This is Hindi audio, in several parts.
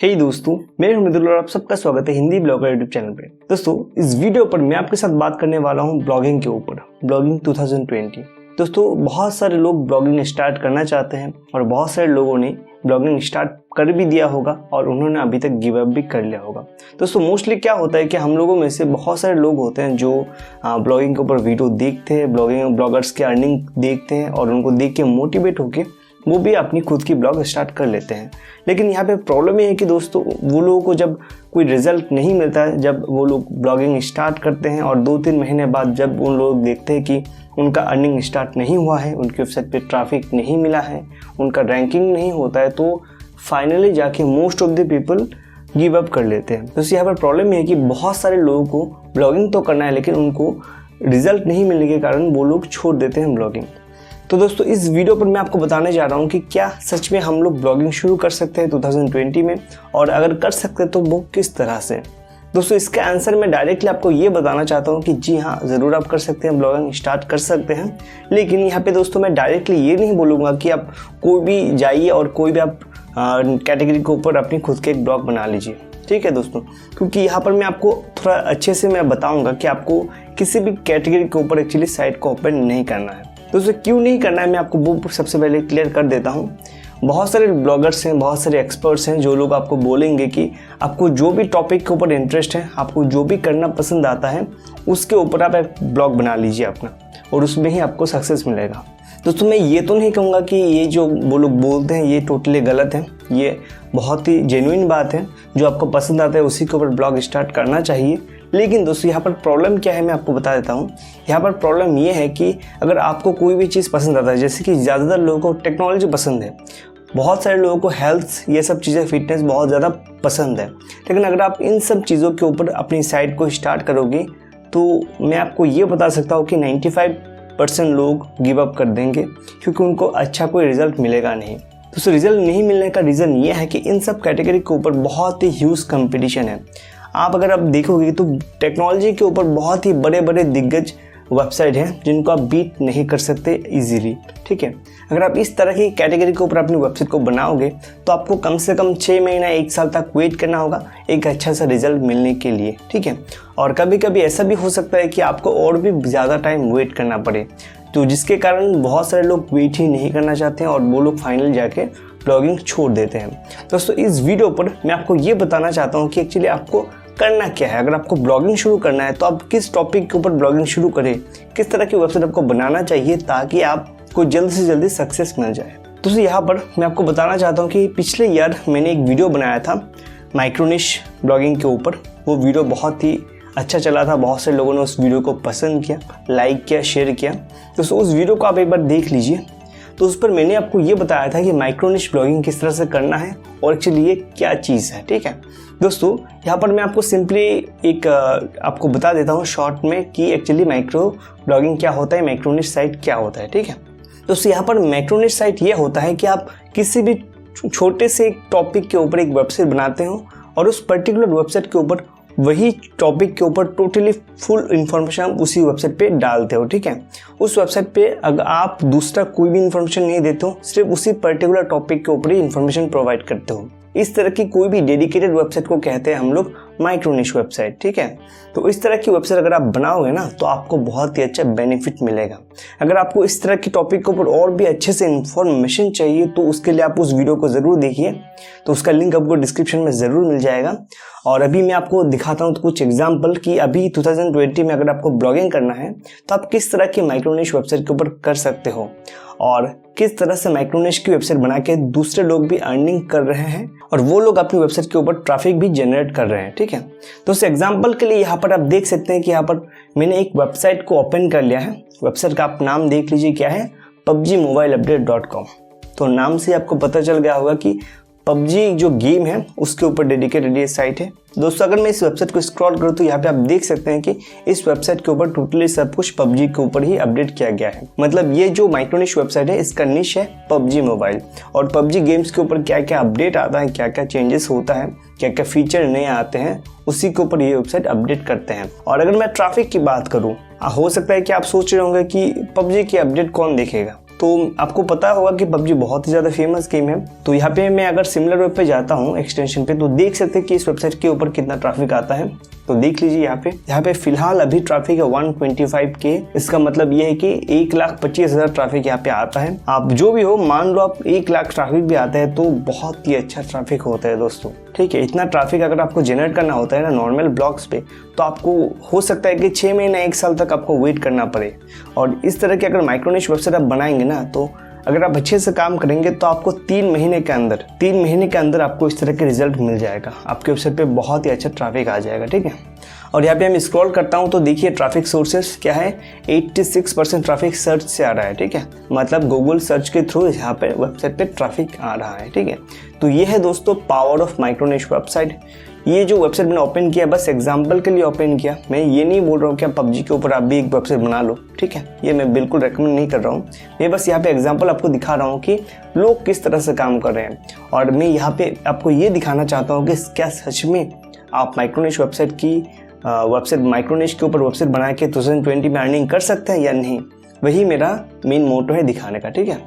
हे दोस्तों, मैं हूं मिदुल और आप सबका स्वागत है हिंदी ब्लॉगर यूट्यूब चैनल पे। दोस्तों, इस वीडियो पर मैं आपके साथ बात करने वाला हूं ब्लॉगिंग के ऊपर, ब्लॉगिंग 2020। दोस्तों, बहुत सारे लोग ब्लॉगिंग स्टार्ट करना चाहते हैं और बहुत सारे लोगों ने ब्लॉगिंग स्टार्ट कर भी दिया होगा और उन्होंने अभी तक गिव अप भी कर लिया होगा। दोस्तों, मोस्टली क्या होता है कि हम लोगों में से बहुत सारे लोग होते हैं जो ब्लॉगिंग के ऊपर वीडियो देखते हैं, ब्लॉगर्स के अर्निंग देखते हैं और उनको देख के मोटिवेट होके वो भी अपनी खुद की ब्लॉग स्टार्ट कर लेते हैं। लेकिन यहाँ पे प्रॉब्लम ये है कि दोस्तों, वो लोगों को जब कोई रिजल्ट नहीं मिलता है, जब वो लोग ब्लॉगिंग स्टार्ट करते हैं और 2-3 महीने बाद जब उन लोग देखते हैं कि उनका अर्निंग स्टार्ट नहीं हुआ है, उनकी वेबसाइट पे ट्रैफिक नहीं मिला है, उनका रैंकिंग नहीं होता है, तो फाइनली जाके most of the people give up कर लेते हैं। तो यहाँ पर प्रॉब्लम ये है कि बहुत सारे लोगों को ब्लॉगिंग तो करना है लेकिन उनको रिजल्ट नहीं मिलने के कारण वो लोग छोड़ देते हैं ब्लॉगिंग। तो दोस्तों, इस वीडियो पर मैं आपको बताने जा रहा हूँ कि क्या सच में हम लोग ब्लॉगिंग शुरू कर सकते हैं 2020 में, और अगर कर सकते हैं तो वो किस तरह से। दोस्तों, इसका आंसर मैं डायरेक्टली आपको ये बताना चाहता हूँ कि जी हाँ, ज़रूर आप कर सकते हैं, ब्लॉगिंग स्टार्ट कर सकते हैं। लेकिन यहाँ पे दोस्तों, मैं डायरेक्टली ये नहीं बोलूँगा कि आप कोई भी जाइए और कोई भी आप कैटेगरी के ऊपर अपनी खुद के एक ब्लॉग बना लीजिए। ठीक है दोस्तों, क्योंकि यहाँ पर मैं आपको थोड़ा अच्छे से मैं बताऊँगा कि आपको किसी भी कैटेगरी के ऊपर एक्चुअली साइट को ओपन नहीं करना है। दोस्तों, क्यों नहीं करना है मैं आपको वो सबसे पहले क्लियर कर देता हूँ। बहुत सारे ब्लॉगर्स हैं, बहुत सारे एक्सपर्ट्स हैं जो लोग आपको बोलेंगे कि आपको जो भी टॉपिक के ऊपर इंटरेस्ट है, आपको जो भी करना पसंद आता है, उसके ऊपर आप एक ब्लॉग बना लीजिए अपना और उसमें ही आपको सक्सेस मिलेगा। दोस्तों, मैं ये तो नहीं कहूँगा कि ये जो वो लोग बोलते हैं ये टोटली गलत है, ये बहुत ही जेन्युइन बात है। जो आपको पसंद आता है उसी के ऊपर ब्लॉग स्टार्ट करना चाहिए। लेकिन दोस्तों, यहाँ पर प्रॉब्लम क्या है मैं आपको बता देता हूँ। यहाँ पर प्रॉब्लम ये है कि अगर आपको कोई भी चीज़ पसंद आता है, जैसे कि ज़्यादातर लोगों को टेक्नोलॉजी पसंद है, बहुत सारे लोगों को हेल्थ, ये सब चीज़ें, फिटनेस बहुत ज़्यादा पसंद है। लेकिन अगर आप इन सब चीज़ों के ऊपर अपनी साइट को स्टार्ट करोगे तो मैं आपको ये बता सकता हूँ कि 95% लोग गिव अप कर देंगे, क्योंकि उनको अच्छा कोई रिजल्ट मिलेगा नहीं। तो रिजल्ट नहीं मिलने का रीज़न ये है कि इन सब कैटेगरी के ऊपर बहुत ही ह्यूज कंपटीशन है। अगर आप देखोगे तो टेक्नोलॉजी के ऊपर बहुत ही बड़े बड़े दिग्गज वेबसाइट हैं जिनको आप बीट नहीं कर सकते इजीली। ठीक है, अगर आप इस तरह की कैटेगरी के ऊपर अपनी वेबसाइट को बनाओगे तो आपको कम से कम 6 महीना 1 साल तक वेट करना होगा एक अच्छा सा रिजल्ट मिलने के लिए। ठीक है, और कभी कभी ऐसा भी हो सकता है कि आपको और भी ज़्यादा टाइम वेट करना पड़े, तो जिसके कारण बहुत सारे लोग वेट ही नहीं करना चाहते हैं और वो लोग फाइनल जाके ब्लॉगिंग छोड़ देते हैं। दोस्तों, इस वीडियो पर मैं आपको ये बताना चाहता हूँ कि एक्चुअली आपको करना क्या है। अगर आपको ब्लॉगिंग शुरू करना है तो आप किस टॉपिक के ऊपर ब्लॉगिंग शुरू करें, किस तरह की वेबसाइट आपको बनाना चाहिए ताकि आपको जल्द से जल्दी सक्सेस मिल जाए। तो यहाँ पर मैं आपको बताना चाहता हूँ कि पिछले ईयर मैंने एक वीडियो बनाया था माइक्रोनिश ब्लॉगिंग के ऊपर। वो वीडियो बहुत ही अच्छा चला था, बहुत से लोगों ने उस वीडियो को पसंद किया, लाइक किया, शेयर किया। तो उस वीडियो को आप एक बार देख लीजिए। तो उस पर मैंने आपको ये बताया था कि माइक्रोनिश ब्लॉगिंग किस तरह से करना है और एक्चुअली ये क्या चीज़ है। ठीक है दोस्तों, यहाँ पर मैं आपको सिंपली एक आपको बता देता हूँ शॉर्ट में कि एक्चुअली माइक्रो ब्लॉगिंग क्या होता है, माइक्रोनिश साइट क्या होता है। ठीक है दोस्तों, यहाँ पर माइक्रोनिश साइट ये होता है कि आप किसी भी छोटे से एक टॉपिक के ऊपर एक वेबसाइट बनाते हो और उस पर्टिकुलर वेबसाइट के ऊपर वही टॉपिक के ऊपर टोटली फुल इन्फॉर्मेशन उसी वेबसाइट पे डालते हो। ठीक है, उस वेबसाइट पे अगर आप दूसरा कोई भी इन्फॉर्मेशन नहीं देते हो, सिर्फ उसी पर्टिकुलर टॉपिक के ऊपर ही इन्फॉर्मेशन प्रोवाइड करते हो। इस तरह की कोई भी डेडिकेटेड वेबसाइट को कहते हैं हम लोग माइक्रोनिश वेबसाइट। ठीक है, तो इस तरह की वेबसाइट अगर आप बनाओगे ना तो आपको बहुत ही अच्छा बेनिफिट मिलेगा। अगर आपको इस तरह की टॉपिक के ऊपर और भी अच्छे से इन्फॉर्मेशन चाहिए तो उसके लिए आप उस वीडियो को ज़रूर देखिए, तो उसका लिंक आपको डिस्क्रिप्शन में ज़रूर मिल जाएगा। और अभी मैं आपको दिखाता हूँ तो कुछ एग्जाम्पल कि अभी 2020 में अगर आपको ब्लॉगिंग करना है तो आप किस तरह की माइक्रोनिश वेबसाइट के ऊपर कर सकते हो और किस तरह से माइक्रोनिश की वेबसाइट बना के दूसरे लोग भी अर्निंग कर रहे हैं और वो लोग अपनी वेबसाइट के ऊपर ट्रैफिक भी जनरेट कर रहे हैं। ठीक है, तो उस एग्जाम्पल के लिए यहाँ पर आप देख सकते हैं कि यहाँ पर मैंने एक वेबसाइट को ओपन कर लिया है। वेबसाइट का आप नाम देख लीजिए, क्या है, pubgmobileupdate.com। तो नाम से आपको पता चल गया होगा कि पबजी जो गेम है उसके ऊपर डेडिकेटेड ये साइट है। दोस्तों, अगर मैं इस वेबसाइट को स्क्रॉल करूँ तो यहाँ पे आप देख सकते हैं कि इस वेबसाइट के ऊपर टोटली सब कुछ पबजी के ऊपर ही अपडेट किया गया है। मतलब ये जो माइक्रोनिश वेबसाइट है इसका निश है पबजी मोबाइल, और पबजी गेम्स के ऊपर क्या क्या अपडेट आता है, क्या क्या चेंजेस होता है, क्या क्या फीचर नए आते हैं, उसी के ऊपर ये वेबसाइट अपडेट करते हैं। और अगर मैं ट्रैफिक की बात करूँ, हो सकता है कि आप सोच रहे होंगे कि पबजी की अपडेट कौन देखेगा, तो आपको पता होगा कि पबजी बहुत ही ज़्यादा फेमस गेम है। तो यहाँ पे मैं अगर सिमिलर वेब पे जाता हूँ एक्सटेंशन पे, तो देख सकते हैं कि इस वेबसाइट के ऊपर कितना ट्रैफिक आता है। तो देख लीजिए यहाँ पे फिलहाल अभी ट्रैफिक है 125K। इसका मतलब ये है कि 1,25,000 ट्रैफिक यहाँ पे आता है। आप जो भी हो, मान लो आप 1 लाख ट्रैफिक भी आता है तो बहुत ही अच्छा ट्रैफिक होता है दोस्तों, ठीक है। इतना ट्रैफिक अगर आपको जनरेट करना होता है ना नॉर्मल ब्लॉग्स पे, तो आपको हो सकता है कि 6 महीने 1 साल तक आपको वेट करना पड़े। और इस तरह की अगर माइक्रो निश वेबसाइट आप बनाएंगे ना, तो अगर आप अच्छे से काम करेंगे तो आपको 3 महीने के अंदर आपको इस तरह के रिजल्ट मिल जाएगा। आपके वेबसाइट पे बहुत ही अच्छा ट्रैफिक आ जाएगा, ठीक है। और यहाँ पे हम स्क्रॉल करता हूँ तो देखिए ट्रैफिक सोर्सेस क्या है, 86% ट्रैफिक सर्च से आ रहा है, ठीक है। मतलब गूगल सर्च के थ्रू यहाँ पे वेबसाइट पे ट्रैफिक आ रहा है, ठीक है। तो ये है दोस्तों पावर ऑफ माइक्रो निश वेबसाइट। ये जो वेबसाइट मैंने ओपन किया बस एग्जांपल के लिए ओपन किया। मैं ये नहीं बोल रहा हूँ कि आप पबजी के ऊपर आप भी एक वेबसाइट बना लो, ठीक है। ये मैं बिल्कुल रेकमेंड नहीं कर रहा हूँ। मैं बस यहाँ पे एग्जांपल आपको दिखा रहा हूँ कि लोग किस तरह से काम कर रहे हैं। और मैं यहाँ पे आपको ये दिखाना चाहता हूँ कि क्या सच में आप माइक्रो निश वेबसाइट की माइक्रो निश के ऊपर वेबसाइट बना के 2020 में अर्निंग कर सकते हैं या नहीं। वही मेरा मेन मोटो है दिखाने का, ठीक है।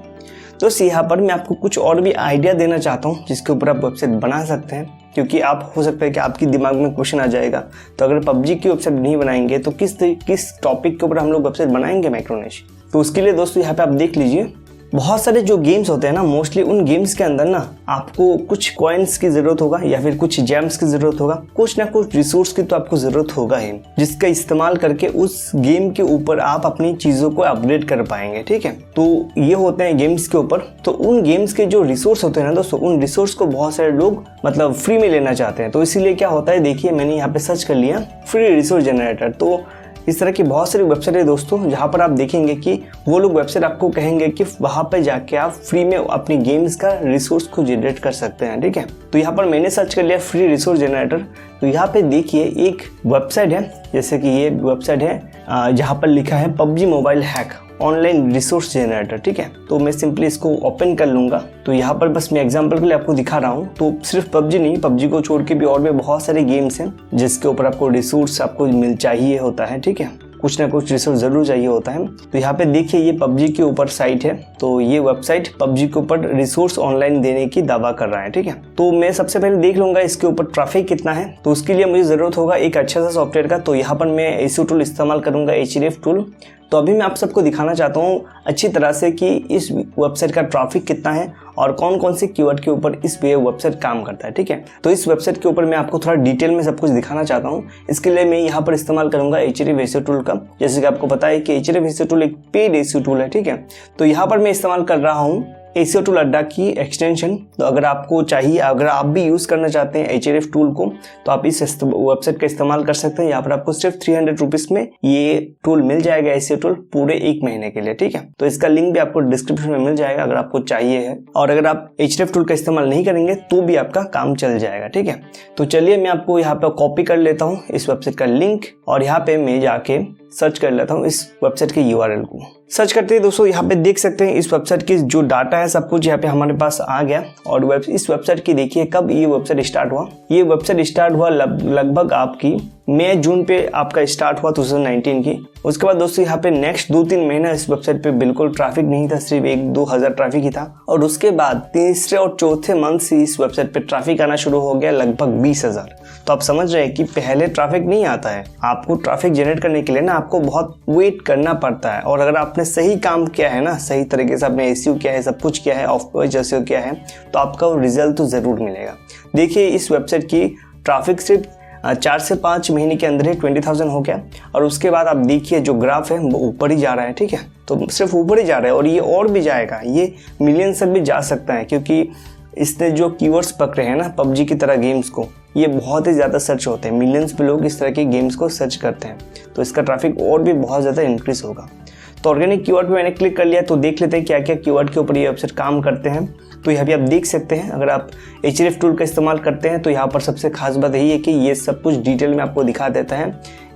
तो यहाँ पर मैं आपको कुछ और भी आइडिया देना चाहता हूँ जिसके ऊपर आप वेबसाइट बना सकते हैं, क्योंकि आप हो सकता है कि आपकी दिमाग में क्वेश्चन आ जाएगा, तो अगर पबजी की वेबसाइट नहीं बनाएंगे तो किस टॉपिक के ऊपर हम लोग वेबसाइट बनाएंगे माइक्रो निश। तो उसके लिए दोस्तों यहाँ पे आप देख लीजिए, बहुत सारे जो गेम्स होते हैं ना, मोस्टली उन गेम्स के अंदर ना आपको कुछ कॉइन्स की जरूरत होगा या फिर कुछ जेम्स की जरूरत होगा, कुछ ना कुछ रिसोर्स की तो आपको जरूरत होगा ही, जिसका इस्तेमाल करके उस गेम के ऊपर आप अपनी चीजों को अपग्रेड कर पाएंगे, ठीक है। तो ये होते हैं गेम्स के ऊपर। तो उन गेम्स के जो रिसोर्स होते हैं ना दोस्तों, उन रिसोर्स को बहुत सारे लोग मतलब फ्री में लेना चाहते हैं। तो इसीलिए क्या होता है, देखिए मैंने यहाँ पे सर्च कर लिया फ्री रिसोर्स जनरेटर। तो इस तरह की बहुत सारी वेबसाइट है दोस्तों, जहाँ पर आप देखेंगे कि वो लोग वेबसाइट आपको कहेंगे कि वहाँ पे जाके आप फ्री में अपनी गेम्स का रिसोर्स को जनरेट कर सकते हैं, ठीक है। तो यहाँ पर मैंने सर्च कर लिया फ्री रिसोर्स जनरेटर। तो यहाँ पे देखिए एक वेबसाइट है, जैसे कि ये वेबसाइट है जहाँ पर लिखा है PUBG mobile hack online resource generator, ठीक है। तो मैं सिंपली इसको ओपन कर लूंगा। तो यहाँ पर बस मैं एग्जांपल के लिए आपको दिखा रहा हूँ। तो सिर्फ पबजी नहीं, पबजी को छोड़ के भी और भी बहुत सारे गेम्स हैं जिसके ऊपर आपको रिसोर्स आपको मिल चाहिए होता है, ठीक है। कुछ ना कुछ रिसोर्स जरूर चाहिए होता है। तो यहाँ पे देखिए ये पबजी के ऊपर साइट है। तो ये वेबसाइट पबजी के ऊपर रिसोर्स ऑनलाइन देने की दावा कर रहा है, ठीक है। तो मैं सबसे पहले देख लूंगा इसके ऊपर ट्रैफिक कितना है। तो उसके लिए मुझे जरूरत होगा एक अच्छा सा सॉफ्टवेयर का। तो यहाँ पर मैं एसईओ टूल इस्तेमाल करूंगा, href टूल। तो अभी मैं आप सबको दिखाना चाहता हूँ अच्छी तरह से कि इस वेबसाइट का ट्रैफिक कितना है और कौन कौन से कीवर्ड के ऊपर इस वेबसाइट काम करता है, ठीक है। तो इस वेबसाइट के ऊपर मैं आपको थोड़ा डिटेल में सब कुछ दिखाना चाहता हूँ। इसके लिए मैं यहाँ पर इस्तेमाल करूंगा href एसईओ टूल का। जैसे कि आपको पता है कि href एसईओ टूल एक पेड एसईओ टूल है, ठीक है। तो यहाँ पर मैं इस्तेमाल कर रहा हूँ एसईओ टूल अड्डा की एक्सटेंशन। तो अगर आपको चाहिए, अगर आप भी यूज़ करना चाहते हैं href टूल को, तो आप इस वेबसाइट का इस्तेमाल कर सकते हैं। यहाँ पर आपको सिर्फ 300 रुपीज़ में ये टूल मिल जाएगा, एसईओ टूल पूरे 1 महीने के लिए, ठीक है। तो इसका लिंक भी आपको डिस्क्रिप्शन में मिल जाएगा अगर आपको चाहिए है। और अगर आप href टूल का इस्तेमाल नहीं करेंगे तो भी आपका काम चल जाएगा, ठीक है। तो चलिए मैं आपको यहाँ पे कॉपी कर लेता हूँ इस वेबसाइट का लिंक और यहाँ पे मैं जाके सर्च कर लेता हूँ इस वेबसाइट के यूआरएल को। सर्च करते हैं दोस्तों, यहाँ पे देख सकते हैं इस वेबसाइट की जो डाटा है सब कुछ यहाँ पे हमारे पास आ गया। और इस वेबसाइट की देखिए कब ये वेबसाइट स्टार्ट हुआ। ये वेबसाइट स्टार्ट हुआ लगभग आपकी मई जून पे आपका स्टार्ट हुआ 2019 की। उसके बाद दोस्तों यहाँ पे नेक्स्ट 2-3 महीना इस वेबसाइट पे बिल्कुल ट्रैफिक नहीं था, सिर्फ 1-2 हज़ार ट्रैफिक ही था। और उसके बाद तीसरे और चौथे मंथ से इस वेबसाइट पे ट्रैफिक आना शुरू हो गया, लगभग 20,000। तो आप समझ रहे हैं कि पहले ट्रैफिक नहीं आता है। आपको ट्रैफिक जनरेट करने के लिए ना आपको बहुत वेट करना पड़ता है। और अगर आपने सही काम किया है ना, सही तरीके से आपने एसईओ किया है, सब कुछ किया है, ऑफ पेज एसईओ किया है, तो आपका रिजल्ट तो जरूर मिलेगा। देखिए इस वेबसाइट की ट्रैफिक सिर्फ 4 से 5 महीने के अंदर ही 20,000 हो गया। और उसके बाद आप देखिए जो ग्राफ है वो ऊपर ही जा रहा है, ठीक है। तो सिर्फ ऊपर ही जा रहा है और ये और भी जाएगा, ये मिलियन तक भी जा सकता है, क्योंकि इसने जो कीवर्ड्स पकड़े हैं ना पबजी की तरह गेम्स को, ये बहुत ही ज़्यादा सर्च होते हैं। मिलियंस पे लोग इस तरह के गेम्स को सर्च करते हैं, तो इसका ट्रैफिक और भी बहुत ज़्यादा इंक्रीज होगा। तो ऑर्गेनिक कीवर्ड पे मैंने क्लिक कर लिया। तो देख लेते हैं क्या क्या कीवर्ड के ऊपर ये वेबसाइट काम करते हैं। तो यहाँ भी आप देख सकते हैं, अगर आप href टूल का इस्तेमाल करते हैं तो यहाँ पर सबसे खास बात यही है कि ये सब कुछ डिटेल में आपको दिखा देता है।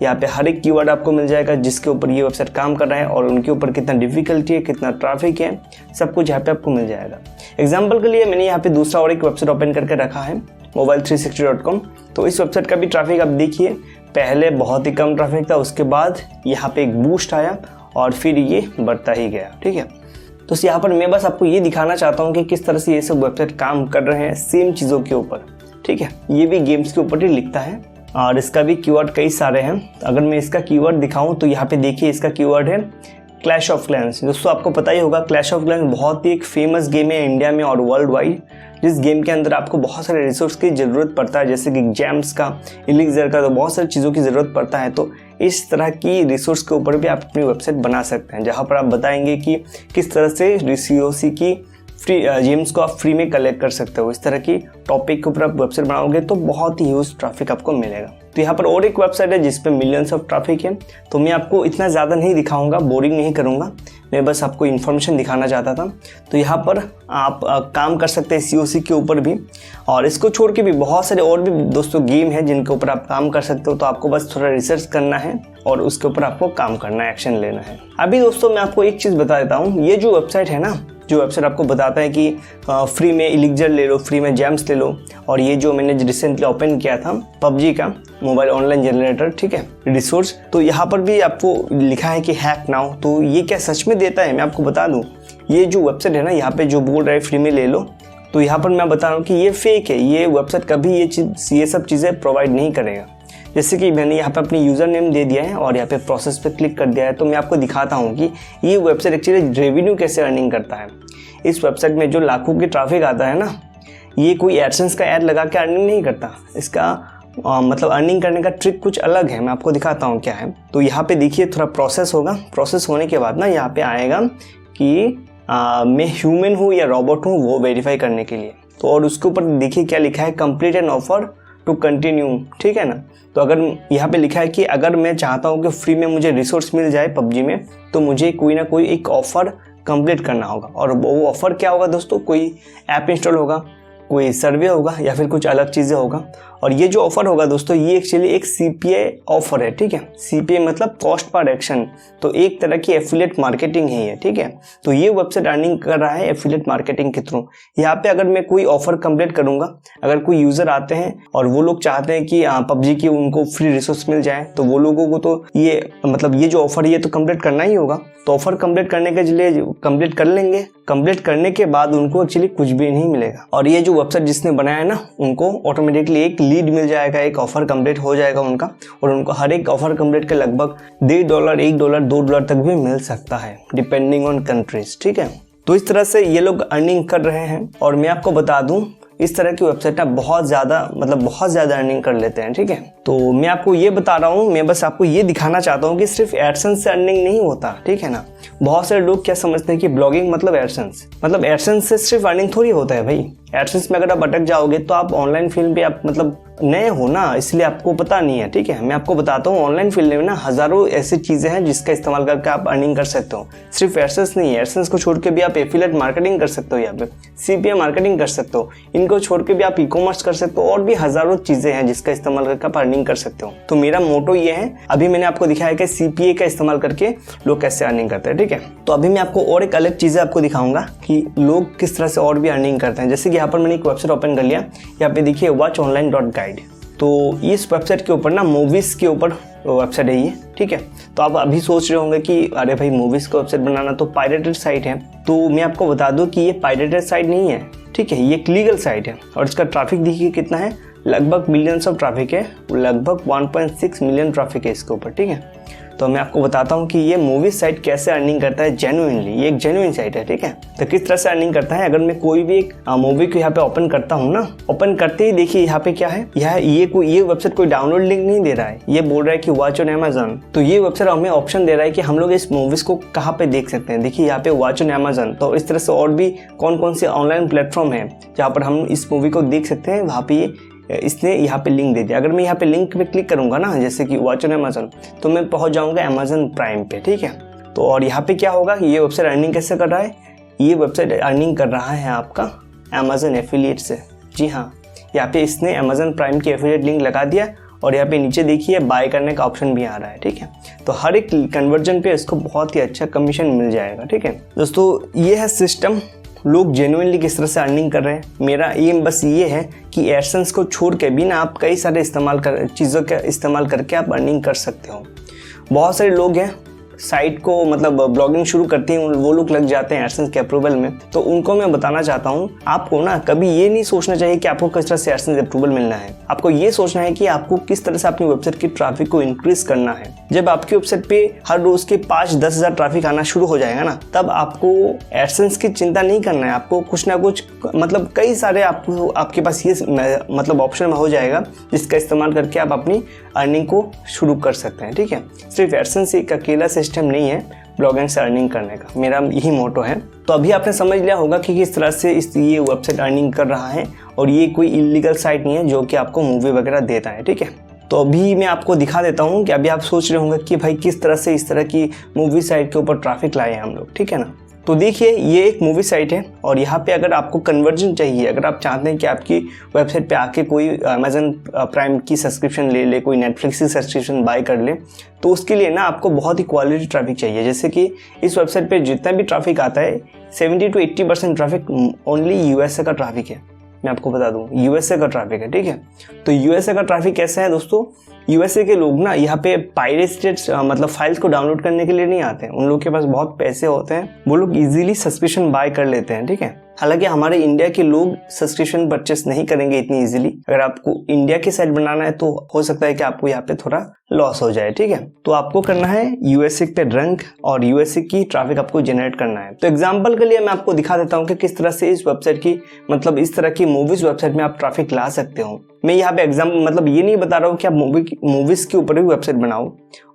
यहाँ पे हर एक कीवर्ड आपको मिल जाएगा जिसके ऊपर ये वेबसाइट काम कर रहा है और उनके ऊपर कितना डिफिकल्टी है, कितना ट्रैफिक है, सब कुछ यहाँ पे आपको मिल जाएगा। एग्जाम्पल के लिए मैंने यहाँ पे दूसरा और एक वेबसाइट ओपन करके रखा है, mobile360.com। तो इस वेबसाइट का भी ट्रैफिक आप देखिए, पहले बहुत ही कम ट्रैफिक था, उसके बाद यहाँ पे एक बूस्ट आया और फिर ये बढ़ता ही गया, ठीक है। तो यहाँ पर मैं बस आपको ये दिखाना चाहता हूँ कि किस तरह से ये सब वेबसाइट काम कर रहे हैं सेम चीज़ों के ऊपर, ठीक है। ये भी गेम्स के ऊपर ही लिखता है और इसका भी कीवर्ड कई सारे हैं। अगर मैं इसका कीवर्ड दिखाऊं तो यहाँ पे देखिए इसका कीवर्ड है क्लैश ऑफ क्लैंस। दोस्तों आपको पता ही होगा क्लैश ऑफ क्लैंस बहुत ही एक फेमस गेम है इंडिया में और वर्ल्ड वाइड, जिस गेम के अंदर आपको बहुत सारे रिसोर्स की ज़रूरत पड़ता है, जैसे कि जेम्स का, एलिक्सर का, तो बहुत सारी चीज़ों की ज़रूरत पड़ता है। तो इस तरह की रिसोर्स के ऊपर भी आप अपनी वेबसाइट बना सकते हैं, जहाँ पर आप बताएंगे कि किस तरह से COC की फ्री जेम्स को आप फ्री में कलेक्ट कर सकते हो। इस तरह की टॉपिक के ऊपर आप वेबसाइट बनाओगे तो बहुत ही ह्यूज ट्रैफिक आपको मिलेगा। तो यहाँ पर और एक वेबसाइट है जिसपे मिलियंस ऑफ ट्रैफिक है, तो मैं आपको इतना ज़्यादा नहीं दिखाऊंगा, बोरिंग नहीं करूँगा, मैं बस आपको इन्फॉर्मेशन दिखाना चाहता था। तो यहाँ पर आप काम कर सकते हैं COC के ऊपर भी, और इसको छोड़ के भी बहुत सारे और भी दोस्तों गेम हैं जिनके ऊपर आप काम कर सकते हो। तो आपको बस थोड़ा रिसर्च करना है और उसके ऊपर आपको काम करना है, एक्शन लेना है। अभी दोस्तों मैं आपको एक चीज़ बता देता हूँ, ये जो वेबसाइट है ना, जो वेबसाइट आपको बताता है कि फ्री में एलिक्सर ले लो, फ्री में जेम्स ले लो, और ये जो मैंने रिसेंटली ओपन किया था PUBG का मोबाइल ऑनलाइन जनरेटर, ठीक है, रिसोर्स, तो यहाँ पर भी आपको लिखा है कि हैक नाउ। तो ये क्या सच में देता है? मैं आपको बता दूँ, ये जो वेबसाइट है ना, यहाँ पे जो बोल रहा है फ्री में ले लो, तो यहाँ पर मैं बता रहा हूँ कि ये फेक है। ये वेबसाइट कभी ये सब चीज़ें प्रोवाइड नहीं करेगा। जैसे कि मैंने यहाँ पे अपनी यूज़र नेम दे दिया है और यहाँ पे प्रोसेस पे क्लिक कर दिया है, तो मैं आपको दिखाता हूँ कि ये वेबसाइट एक्चुअली रेवेन्यू कैसे अर्निंग करता है। इस वेबसाइट में जो लाखों की ट्रैफिक आता है ना, ये कोई एडसेंस का ऐड लगा के अर्निंग नहीं करता। इसका मतलब अर्निंग करने का ट्रिक कुछ अलग है, मैं आपको दिखाता हूँ क्या है। तो यहाँ पे देखिए थोड़ा प्रोसेस होगा, प्रोसेस होने के बाद ना यहाँ पे आएगा कि मैं ह्यूमन हूँ या रोबोट हूँ, वो वेरीफाई करने के लिए। तो और उसके ऊपर देखिए क्या लिखा है, complete an offer to continue, ठीक है ना। तो अगर यहाँ पे लिखा है कि अगर मैं चाहता हूँ कि फ्री में मुझे रिसोर्स मिल जाए PUBG में, तो मुझे कोई ना कोई एक ऑफ़र कंप्लीट करना होगा। और वो ऑफ़र क्या होगा दोस्तों? कोई ऐप इंस्टॉल होगा, कोई सर्वे होगा, या फिर कुछ अलग चीज़ें होगा। और ये जो ऑफ़र होगा दोस्तों, ये एक्चुअली एक CPA ऑफ़र है, ठीक है। CPA मतलब कॉस्ट पर एक्शन, तो एक तरह की एफिलिएट मार्केटिंग है ये, ठीक है। तो ये वेबसाइट अर्निंग कर रहा है एफिलिएट मार्केटिंग के थ्रू। यहाँ पे अगर मैं कोई ऑफ़र कंप्लीट करूँगा, अगर कोई यूज़र आते हैं और वो लोग चाहते हैं कि PUBG की उनको फ्री रिसोर्स मिल जाए, तो वो लोगों को तो ये मतलब ये जो ऑफ़र ये तो कंप्लीट करना ही होगा। तो ऑफ़र कंप्लीट करने के लिए कंप्लीट कर लेंगे, कंप्लीट करने के बाद उनको एक्चुअली कुछ भी नहीं मिलेगा। और ये जो वेबसाइट जिसने बनाया है ना, उनको ऑटोमेटिकली एक लीड मिल जाएगा, एक ऑफर कंप्लीट हो जाएगा उनका, और उनको हर एक ऑफर कंप्लीट के लगभग $1.5, $1, $2 तक भी मिल सकता है, डिपेंडिंग ऑन कंट्रीज, ठीक है। तो इस तरह से ये लोग अर्निंग कर रहे हैं। और मैं आपको बता दूं, इस तरह की वेबसाइट ना बहुत ज़्यादा अर्निंग कर लेते हैं, ठीक है। तो मैं आपको ये बता रहा हूँ, मैं बस आपको ये दिखाना चाहता हूँ कि सिर्फ एडसेंस से अर्निंग नहीं होता, ठीक है ना। बहुत सारे लोग क्या समझते हैं कि ब्लॉगिंग मतलब एडसेंस से सिर्फ अर्निंग थोड़ी होता है भाई। एडसेंस में अगर आप अटक जाओगे तो आप ऑनलाइन फील्ड पे आप मतलब नए हो ना, इसलिए आपको पता नहीं है, ठीक है। मैं आपको बताता हूँ, ऑनलाइन फील्ड में ना हज़ारों ऐसी चीज़ें हैं जिसका इस्तेमाल करके आप अर्निंग कर सकते हो। सिर्फ एडसेंस नहीं है, एडसेंस को छोड़ के भी आप एफिलिएट मार्केटिंग कर सकते हो, यहाँ पे CPA मार्केटिंग कर सकते हो, इनको छोड़ के भी आप ई-कॉमर्स कर सकते हो, और भी हज़ारों चीज़ें हैं जिसका इस्तेमाल करके आप अर्निंग कर सकते हो। तो मेरा मोटो ये है, अभी मैंने आपको दिखाया कि CPA का इस्तेमाल करके लोग कैसे अर्निंग करते हैं, ठीक है। तो अभी मैं आपको और एक अलग चीज़ें आपको दिखाऊंगा कि लोग किस तरह से और भी अर्निंग करते हैं। जैसे कि यहाँ पर मैंने एक वेबसाइट ओपन कर लिया, यहाँ पे देखिए watchonline.guide। तो इस वेबसाइट के ऊपर ना मूवीज़ के ऊपर वेबसाइट है ये, ठीक है। तो आप अभी सोच रहे होंगे कि अरे भाई मूवीज़ का वेबसाइट बनाना तो पायरेटेड साइट है। तो मैं आपको बता दूं कि ये पायरेटेड साइट नहीं है, ठीक है, ये एक लीगल साइट है। और इसका ट्रैफिक देखिए कितना है, लगभग मिलियंस ऑफ ट्रैफिक है, लगभग 1.6 मिलियन ट्रैफिक है इसके ऊपर, ठीक है। तो मैं आपको बताता हूँ कि ये मूवी साइट कैसे अर्निंग करता है जेन्युइनली। ये एक जेन्युइन साइट है, ठीक है। तो किस तरह से अर्निंग करता है, अगर मैं कोई भी एक मूवी को यहाँ पे ओपन करता हूँ ना, ओपन करते ही देखिए यहाँ पे क्या है, ये वेबसाइट कोई डाउनलोड लिंक नहीं दे रहा है, ये बोल रहा है कि वॉच ऑन अमेज़न। तो ये वेबसाइट हमें ऑप्शन दे रहा है कि हम लोग इस मूवीज को कहाँ पे देख सकते हैं। देखिए यहाँ पे वॉच ऑन अमेज़न। तो इस तरह से और भी कौन कौन से ऑनलाइन प्लेटफॉर्म है जहाँ पर हम इस मूवी को देख सकते हैं, वहाँ पे इसने यहाँ पे लिंक दे दिया। अगर मैं यहाँ पे लिंक पे क्लिक करूँगा ना, जैसे कि वॉच ऑन अमेज़न, तो मैं पहुँच जाऊँगा अमेज़न प्राइम पे, ठीक है। तो और यहाँ पे क्या होगा, ये वेबसाइट अर्निंग कैसे कर रहा है, ये वेबसाइट अर्निंग कर रहा है आपका अमेज़न एफिलिएट से। जी हाँ, यहाँ पे इसने अमेज़न प्राइम की एफिलिएट लिंक लगा दिया, और यहाँ पे नीचे देखिए बाय करने का ऑप्शन भी आ रहा है, ठीक है। तो हर एक कन्वर्जन पे इसको बहुत ही अच्छा कमीशन मिल जाएगा, ठीक है। दोस्तों ये है सिस्टम, लोग जेन्युइनली किस तरह से अर्निंग कर रहे हैं। मेरा एम बस ये है कि एडसेंस को छोड़ के भी ना आप कई सारे चीज़ों का इस्तेमाल करके आप अर्निंग कर सकते हो। बहुत सारे लोग हैं साइट को मतलब ब्लॉगिंग शुरू करते हैं वो लोग लग जाते हैं एडसेंस के अप्रूवल में, तो उनको मैं बताना चाहता हूँ आपको ना कभी ये नहीं सोचना चाहिए कि आपको किस तरह से एडसेंस अप्रूवल मिलना है। आपको ये सोचना है कि आपको किस तरह से अपनी वेबसाइट की ट्रैफिक को इंक्रीज करना है। जब आपकी वेबसाइट पे हर रोज के 5-10 हज़ार ट्रैफिक आना शुरू हो जाएगा ना, तब आपको एडसेंस की चिंता नहीं करना है। आपको कुछ ना कुछ मतलब कई सारे आपके पास ये मतलब ऑप्शन हो जाएगा जिसका इस्तेमाल करके आप अपनी अर्निंग को शुरू कर सकते हैं। ठीक है, सिर्फ एडसेंस एक अकेला सिस्टम नहीं है ब्लॉगिंग से अर्निंग करने का, मेरा यही मोटो है। तो अभी आपने समझ लिया होगा कि किस तरह से ये वेबसाइट अर्निंग कर रहा है, और ये कोई इलीगल साइट नहीं है जो कि आपको मूवी वगैरह देता है। ठीक है, तो अभी मैं आपको दिखा देता हूँ कि अभी आप सोच रहे होंगे कि भाई किस तरह से इस तरह की मूवी साइट के ऊपर ट्रैफिक लाए हैं हम लोग। ठीक है ना, तो देखिए ये एक मूवी साइट है और यहाँ पे अगर आपको कन्वर्जन चाहिए, अगर आप चाहते हैं कि आपकी वेबसाइट पे आके कोई अमेजन प्राइम की सब्सक्रिप्शन ले ले, कोई नेटफ्लिक्स की सब्सक्रिप्शन बाय कर ले, तो उसके लिए ना आपको बहुत ही क्वालिटी ट्रैफिक चाहिए। जैसे कि इस वेबसाइट पे जितना भी ट्रैफिक आता है 70 to 80% ट्रैफिक ओनली यूएसए का ट्रैफिक है। मैं आपको बता दूं यूएसए का ट्रैफिक है। ठीक है, तो यूएसए का ट्रैफिक कैसा है दोस्तों, यूएसए के लोग ना यहाँ पे पायरेटेड मतलब फाइल्स को डाउनलोड करने के लिए नहीं आते हैं। उन लोग के पास बहुत पैसे होते हैं, वो लोग इजीली सब्सक्रिप्शन बाय कर लेते हैं। ठीक है, हालांकि हमारे इंडिया के लोग सब्सक्रिप्शन परचेस नहीं करेंगे इतनी इजीली। अगर आपको इंडिया की साइट बनाना है तो हो सकता है कि आपको यहाँ पे थोड़ा लॉस हो जाए। ठीक है, तो आपको करना है यूएसए पे रैंक और यूएसए की ट्रैफिक आपको जनरेट करना है। तो एग्जांपल के लिए मैं आपको दिखा देता हूँ कि किस तरह से इस वेबसाइट की मतलब इस तरह की मूवीज वेबसाइट में आप ट्रैफिक ला सकते हो। मैं यहाँ पे एग्जाम्पल मतलब ये नहीं बता रहा हूँ कि आप मूवीज के ऊपर भी वेबसाइट बनाओ,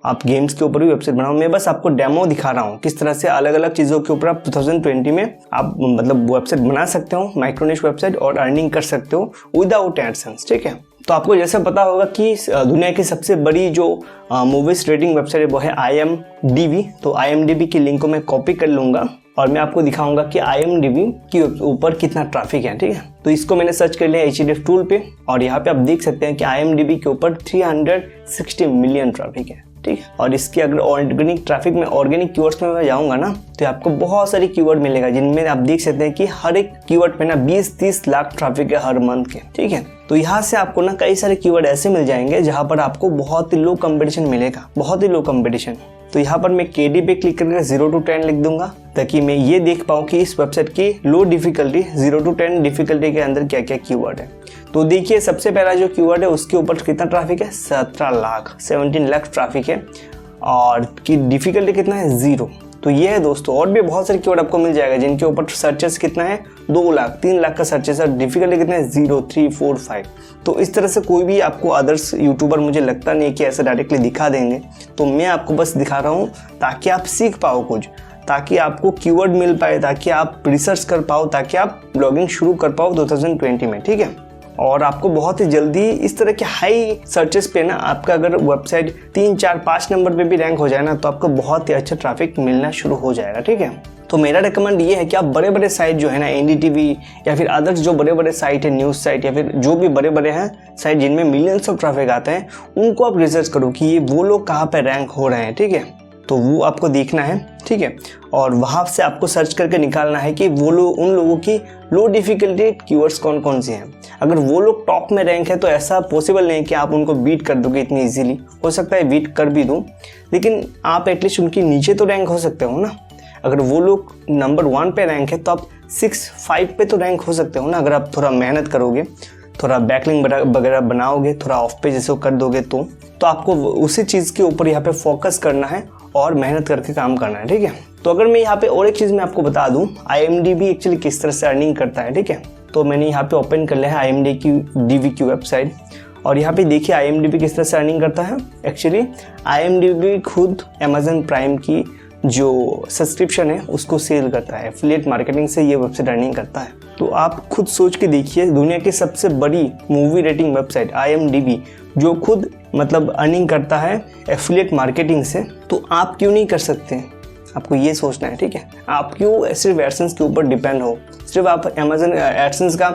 आप गेम्स के ऊपर भी वेबसाइट बनाओ। मैं बस आपको डेमो दिखा रहा हूँ किस तरह से अलग अलग चीज़ों के ऊपर आप 2020 में आप मतलब वेबसाइट बना सकते हो, माइक्रो निश वेबसाइट, और अर्निंग कर सकते हो विदाउट एडसेंस। ठीक है, तो आपको जैसे पता होगा कि दुनिया की सबसे बड़ी जो मूवीज रेटिंग वेबसाइट है वो है IMDb। तो IMDb की लिंक को मैं कॉपी कर लूंगा और मैं आपको दिखाऊंगा कि IMDb के ऊपर कितना ट्रैफिक है। ठीक है, तो इसको मैंने सर्च कर लिया HDF टूल पे और यहाँ पे आप देख सकते हैं कि IMDb के ऊपर 360 मिलियन ट्रैफिक है। ठीक है, और इसकी अगर ऑर्गेनिक ट्रैफिक में ऑर्गेनिक कीवर्ड्स में मैं जाऊंगा ना तो आपको बहुत सारी कीवर्ड मिलेगा जिनमें आप देख सकते हैं कि हर एक कीवर्ड पे ना 20-30 लाख ट्रैफिक है हर मंथ के। ठीक है, तो यहाँ से आपको ना कई सारे कीवर्ड ऐसे मिल जाएंगे जहाँ पर आपको बहुत ही लो कंपटीशन मिलेगा, बहुत ही लो कंपटीशन। तो यहाँ पर मैं KD पे क्लिक करके 0 to 10 लिख दूंगा ताकि मैं ये देख पाऊँ कि इस वेबसाइट की लो डिफिकल्टी 0 to 10 डिफिकल्टी के अंदर क्या क्या कीवर्ड है। तो देखिए सबसे पहला जो कीवर्ड है उसके ऊपर कितना ट्रैफिक है, 17 लाख ट्रैफिक है, और की डिफिकल्टी कितना है, 0। तो ये है दोस्तों, और भी बहुत सारे कीवर्ड आपको मिल जाएगा जिनके ऊपर सर्चेस कितना है, 2 लाख 3 लाख का सर्चेस है, डिफिकल्टी कितना है, 0, 3, 4, 5। तो इस तरह से कोई भी आपको अदर्स यूट्यूबर मुझे लगता नहीं कि ऐसे डायरेक्टली दिखा देंगे। तो मैं आपको बस दिखा रहा हूँ ताकि आप सीख पाओ कुछ, ताकि आपको कीवर्ड मिल पाए, ताकि आप रिसर्च कर पाओ, ताकि आप ब्लॉगिंग शुरू कर पाओ 2020 में। ठीक है, और आपको बहुत ही जल्दी इस तरह के हाई सर्चेस पे ना आपका अगर वेबसाइट 3, 4, 5 नंबर पे भी रैंक हो जाए ना तो आपको बहुत ही अच्छा ट्रैफिक मिलना शुरू हो जाएगा। ठीक है, तो मेरा रिकमेंड ये है कि आप बड़े बड़े साइट जो है ना NDTV या फिर अदर्स जो बड़े बड़े साइट है, न्यूज़ साइट या फिर जो भी बड़े बड़े हैं साइट जिनमें मिलियंस ऑफ ट्रैफिक आते हैं, उनको आप रिसर्च करो कि ये वो लोग कहाँ पे रैंक हो रहे हैं। ठीक है, तो वो आपको देखना है। ठीक है, और वहाँ से आपको सर्च करके निकालना है कि वो लोग उन लोगों की लो डिफिकल्टी कीवर्ड्स कौन कौन से हैं। अगर वो लोग टॉप में रैंक है तो ऐसा पॉसिबल नहीं कि आप उनको बीट कर दोगे इतनी इजीली। हो सकता है बीट कर भी दूँ, लेकिन आप एटलीस्ट उनके नीचे तो रैंक हो सकते हो ना। अगर वो लोग नंबर 1 पे रैंक है तो आप 6-5 पे तो रैंक हो सकते हो ना, अगर आप थोड़ा मेहनत करोगे, थोड़ा बैकलिंक वगैरह बनाओगे, थोड़ा ऑफ पेज जैसे कर दोगे तो आपको उसी चीज़ के ऊपर यहाँ पे फोकस करना है और मेहनत करके काम करना है। ठीक है, तो अगर मैं यहाँ पे और एक चीज़ मैं आपको बता दूँ, IMDb एक्चुअली किस तरह से अर्निंग करता है। ठीक है, तो मैंने यहाँ पे ओपन कर लिया है IMDb की वेबसाइट और यहाँ पे देखिए IMDb किस तरह से अर्निंग करता है। एक्चुअली IMDb खुद अमेजन प्राइम की जो सब्सक्रिप्शन है उसको सेल करता है, एफिलिएट मार्केटिंग से ये वेबसाइट अर्निंग करता है। तो आप खुद सोच के देखिए, दुनिया की सबसे बड़ी मूवी रेटिंग वेबसाइट IMDb जो खुद मतलब अर्निंग करता है एफिलिएट मार्केटिंग से, तो आप क्यों नहीं कर सकते? आपको ये सोचना है। ठीक है, आप क्यों सिर्फ एडसेंस के ऊपर डिपेंड हो? सिर्फ आप अमेजन एडसेंस का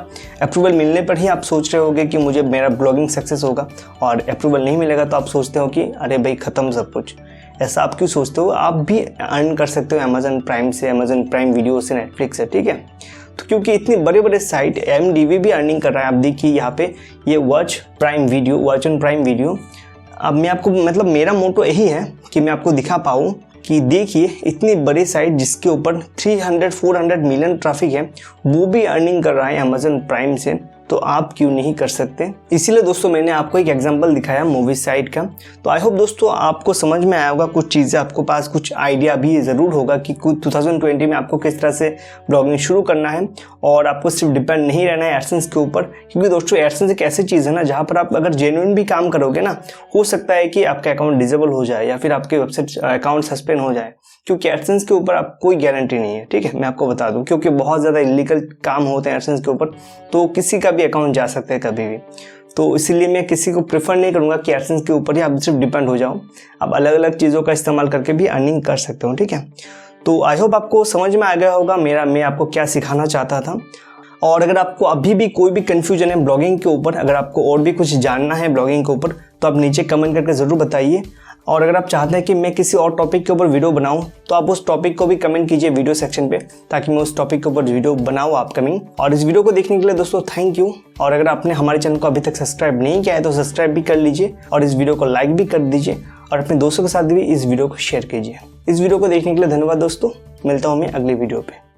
अप्रूवल मिलने पर ही आप सोच रहे होगे कि मुझे मेरा ब्लॉगिंग सक्सेस होगा, और अप्रूवल नहीं मिलेगा तो आप सोचते हो कि अरे भाई ख़त्म सब कुछ। ऐसा आप क्यों सोचते हो? आप भी अर्न कर सकते हो अमेजन प्राइम से, अमेजन प्राइम वीडियो से, नेटफ्लिक्स से। ठीक है, तो क्योंकि इतनी बड़े बड़े साइट IMDb भी अर्निंग कर रहा है। आप देखिए यहाँ पे ये वॉच ऑन प्राइम वीडियो। अब मैं आपको मतलब मेरा मोटो यही है कि मैं आपको दिखा पाऊँ कि देखिए इतनी बड़ी साइट जिसके ऊपर 300-400 मिलियन ट्रैफिक है, वो भी अर्निंग कर रहा है अमेजन प्राइम से, तो आप क्यों नहीं कर सकते। इसीलिए दोस्तों मैंने आपको एक एग्जांपल दिखाया मूवी साइट का। तो आई होप दोस्तों आपको समझ में आया होगा कुछ चीज़ें, आपको पास कुछ आइडिया भी ज़रूर होगा कि 2020 में आपको किस तरह से ब्लॉगिंग शुरू करना है और आपको सिर्फ डिपेंड नहीं रहना है एडसेंस के ऊपर। क्योंकि दोस्तों एडसेंस एक ऐसी चीज़ है ना जहाँ पर आप अगर जेन्युइन भी काम करोगे ना, हो सकता है कि आपका अकाउंट डिसेबल हो जाए या फिर आपके वेबसाइट अकाउंट सस्पेंड हो जाए, क्योंकि एडसेंस के ऊपर आप कोई गारंटी नहीं है। ठीक है, मैं आपको बता दूं, क्योंकि बहुत ज़्यादा इलीगल काम होते हैं एडसेंस के ऊपर, तो किसी का भी अकाउंट जा सकता है कभी भी। तो इसीलिए मैं किसी को प्रेफर नहीं करूंगा कि एडसेंस के ऊपर ही आप सिर्फ डिपेंड हो जाओ। आप अलग अलग चीज़ों का इस्तेमाल करके भी अर्निंग कर सकते हो। ठीक है, तो आई होप आपको समझ में आ गया होगा मैं आपको क्या सिखाना चाहता था। और अगर आपको अभी भी कोई भी कन्फ्यूजन है ब्लॉगिंग के ऊपर, अगर आपको और भी कुछ जानना है ब्लॉगिंग के ऊपर, तो आप नीचे कमेंट करके ज़रूर बताइए। और अगर आप चाहते हैं कि मैं किसी और टॉपिक के ऊपर वीडियो बनाऊं, तो आप उस टॉपिक को भी कमेंट कीजिए वीडियो सेक्शन पे, ताकि मैं उस टॉपिक के ऊपर वीडियो बनाऊं अपकमिंग। और इस वीडियो को देखने के लिए दोस्तों थैंक यू। और अगर आपने हमारे चैनल को अभी तक सब्सक्राइब नहीं किया है तो सब्सक्राइब भी कर लीजिए और इस वीडियो को लाइक भी कर दीजिए और अपने दोस्तों के साथ भी इस वीडियो को शेयर कीजिए। इस वीडियो को देखने के लिए धन्यवाद दोस्तों, मिलता हूँ मैं अगली वीडियो पे।